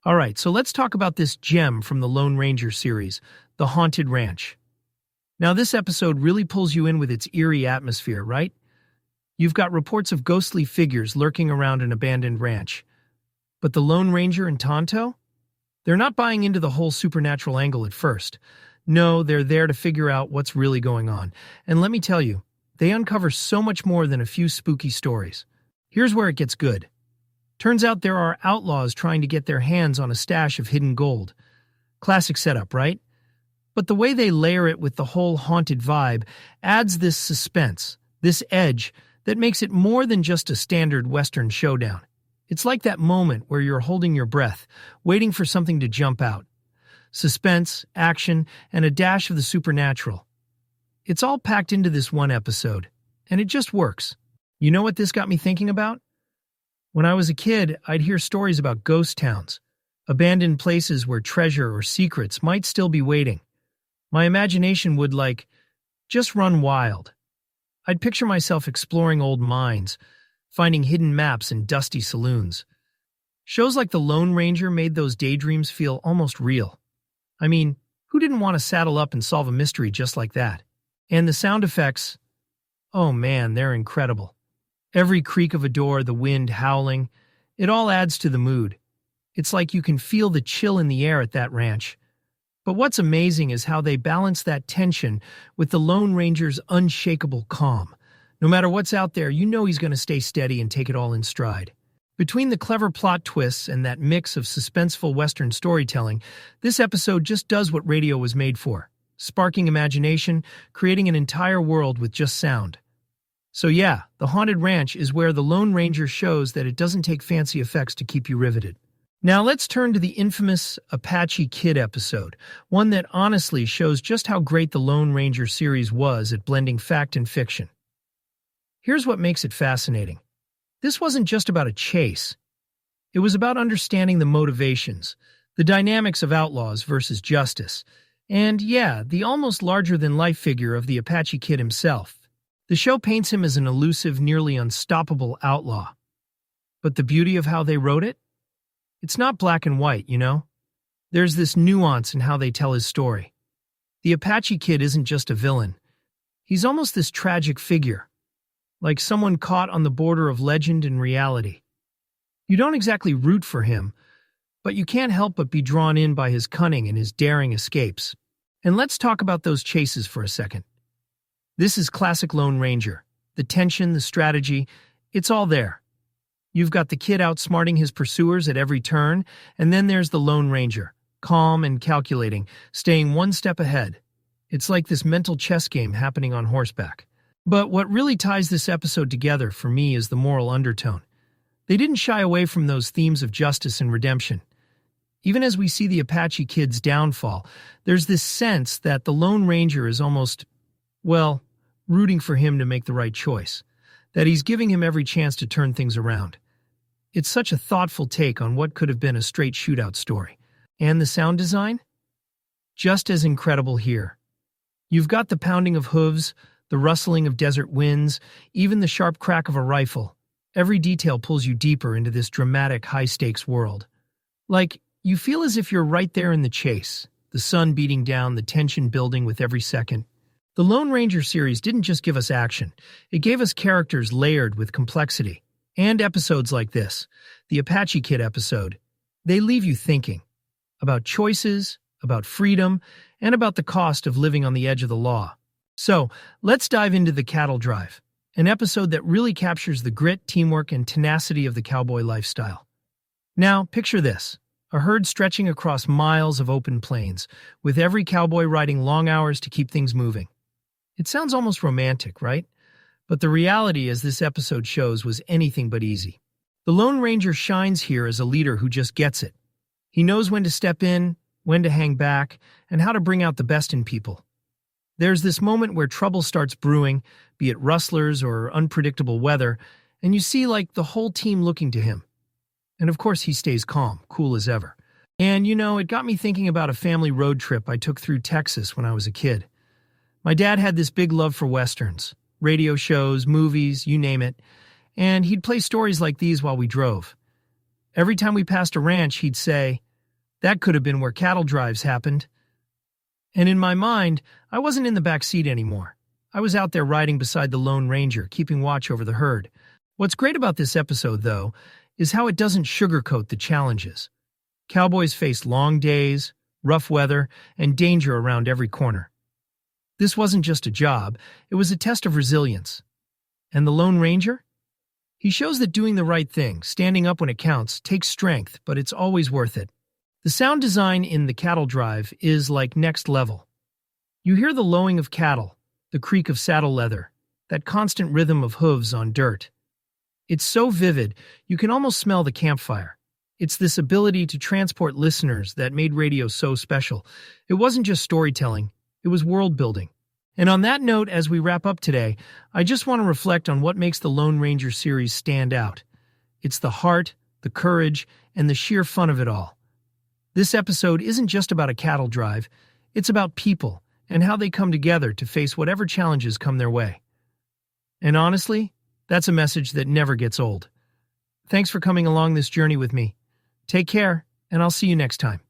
All right, so let's talk about this gem from the Lone Ranger series, The Haunted Ranch. Now, this episode really pulls you in with its eerie atmosphere, right? You've got reports of ghostly figures lurking around an abandoned ranch. But the Lone Ranger and Tonto? They're not buying into the whole supernatural angle at first. No, they're there to figure out what's really going on. And let me tell you, they uncover so much more than a few spooky stories. Here's where it gets good. Turns out there are outlaws trying to get their hands on a stash of hidden gold. Classic setup, right? But the way they layer it with the whole haunted vibe adds this suspense, this edge, that makes it more than just a standard Western showdown. It's like that moment where you're holding your breath, waiting for something to jump out. Suspense, action, and a dash of the supernatural. It's all packed into this one episode, and it just works. You know what this got me thinking about? When I was a kid, I'd hear stories about ghost towns, abandoned places where treasure or secrets might still be waiting. My imagination would, just run wild. I'd picture myself exploring old mines, finding hidden maps in dusty saloons. Shows like The Lone Ranger made those daydreams feel almost real. I mean, who didn't want to saddle up and solve a mystery just like that? And the sound effects, oh man, they're incredible. Every creak of a door, the wind howling, it all adds to the mood. It's like you can feel the chill in the air at that ranch. But what's amazing is how they balance that tension with the Lone Ranger's unshakable calm. No matter what's out there, you know he's going to stay steady and take it all in stride. Between the clever plot twists and that mix of suspenseful Western storytelling, this episode just does what radio was made for, sparking imagination, creating an entire world with just sound. So yeah, The Haunted Ranch is where the Lone Ranger shows that it doesn't take fancy effects to keep you riveted. Now let's turn to the infamous Apache Kid episode, one that honestly shows just how great the Lone Ranger series was at blending fact and fiction. Here's what makes it fascinating. This wasn't just about a chase. It was about understanding the motivations, the dynamics of outlaws versus justice, and yeah, the almost larger-than-life figure of the Apache Kid himself. The show paints him as an elusive, nearly unstoppable outlaw. But the beauty of how they wrote it? It's not black and white, you know? There's this nuance in how they tell his story. The Apache Kid isn't just a villain. He's almost this tragic figure, like someone caught on the border of legend and reality. You don't exactly root for him, but you can't help but be drawn in by his cunning and his daring escapes. And let's talk about those chases for a second. This is classic Lone Ranger. The tension, the strategy, it's all there. You've got the kid outsmarting his pursuers at every turn, and then there's the Lone Ranger, calm and calculating, staying one step ahead. It's like this mental chess game happening on horseback. But what really ties this episode together for me is the moral undertone. They didn't shy away from those themes of justice and redemption. Even as we see the Apache Kid's downfall, there's this sense that the Lone Ranger is almost, rooting for him to make the right choice, that he's giving him every chance to turn things around. It's such a thoughtful take on what could have been a straight shootout story. And the sound design? Just as incredible here. You've got the pounding of hooves, the rustling of desert winds, even the sharp crack of a rifle. Every detail pulls you deeper into this dramatic, high-stakes world. You feel as if you're right there in the chase, the sun beating down, the tension building with every second. The Lone Ranger series didn't just give us action, it gave us characters layered with complexity. And episodes like this, the Apache Kid episode, they leave you thinking about choices, about freedom, and about the cost of living on the edge of the law. So, let's dive into The Cattle Drive, an episode that really captures the grit, teamwork, and tenacity of the cowboy lifestyle. Now, picture this. A herd stretching across miles of open plains, with every cowboy riding long hours to keep things moving. It sounds almost romantic, right? But the reality, as this episode shows, was anything but easy. The Lone Ranger shines here as a leader who just gets it. He knows when to step in, when to hang back, and how to bring out the best in people. There's this moment where trouble starts brewing, be it rustlers or unpredictable weather, and you see the whole team looking to him. And of course he stays calm, cool as ever. And it got me thinking about a family road trip I took through Texas when I was a kid. My dad had this big love for westerns, radio shows, movies, you name it, and he'd play stories like these while we drove. Every time we passed a ranch, he'd say, That could have been where cattle drives happened. And in my mind, I wasn't in the back seat anymore. I was out there riding beside the Lone Ranger, keeping watch over the herd. What's great about this episode, though, is how it doesn't sugarcoat the challenges. Cowboys face long days, rough weather, and danger around every corner. This wasn't just a job, it was a test of resilience. And the Lone Ranger? He shows that doing the right thing, standing up when it counts, takes strength, but it's always worth it. The sound design in The Cattle Drive is like next level. You hear the lowing of cattle, the creak of saddle leather, that constant rhythm of hooves on dirt. It's so vivid, you can almost smell the campfire. It's this ability to transport listeners that made radio so special. It wasn't just storytelling, it was world building. And on that note, as we wrap up today, I just want to reflect on what makes the Lone Ranger series stand out. It's the heart, the courage, and the sheer fun of it all. This episode isn't just about a cattle drive, it's about people and how they come together to face whatever challenges come their way. And honestly, that's a message that never gets old. Thanks for coming along this journey with me. Take care, and I'll see you next time.